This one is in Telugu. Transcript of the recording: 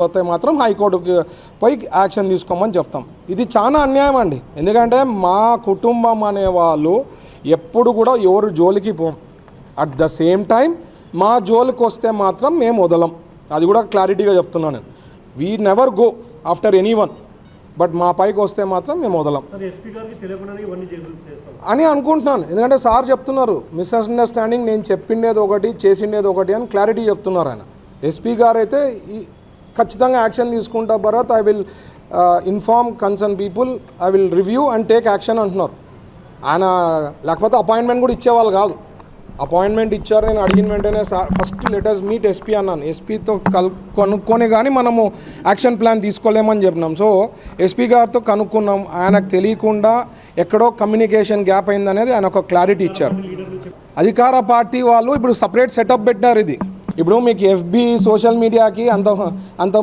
పోతే మాత్రం హైకోర్టుకి పోయి యాక్షన్ తీసుకోమని చెప్తాం. ఇది చాలా అన్యాయం అండి. ఎందుకంటే మా కుటుంబం అనే వాళ్ళు ఎప్పుడు కూడా ఎవరు జోలికి పోం. అట్ ద సేమ్ టైం మా జోలికి వస్తే మాత్రం మేము వదలం. అది కూడా క్లారిటీగా చెప్తున్నాను. We never go after anyone, but మా పైకి వస్తే మాత్రం మేము వదలం అని అనుకుంటున్నాను. ఎందుకంటే సార్ చెప్తున్నారు మిస్అండర్స్టాండింగ్, నేను చెప్పిండేది ఒకటి చేసిండేది ఒకటి అని క్లారిటీ చెప్తున్నారు ఆయన. ఎస్పీ గారు అయితే ఖచ్చితంగా యాక్షన్ తీసుకుంటా Bharat, I will inform concern people, I will review and take action అంటున్నారు ఆయన. లేకపోతే అపాయింట్మెంట్ కూడా ఇచ్చేవాళ్ళు కాదు. అపాయింట్మెంట్ ఇచ్చారు, నేను అడిగిన వెంటనే sir first letters meet SP అన్నాను. ఎస్పీతో కనుక్కొని కానీ మనము యాక్షన్ ప్లాన్ తీసుకోలేమని చెప్పినాం. సో ఎస్పీ గారితో కనుక్కున్నాం. ఆయనకు తెలియకుండా ఎక్కడో కమ్యూనికేషన్ గ్యాప్ అయిందనేది ఆయన ఒక క్లారిటీ ఇచ్చారు. అధికార పార్టీ వాళ్ళు ఇప్పుడు సపరేట్ సెటప్ పెట్టినారు. ఇది ఇప్పుడు మీకు ఎఫ్బి సోషల్ మీడియాకి అంత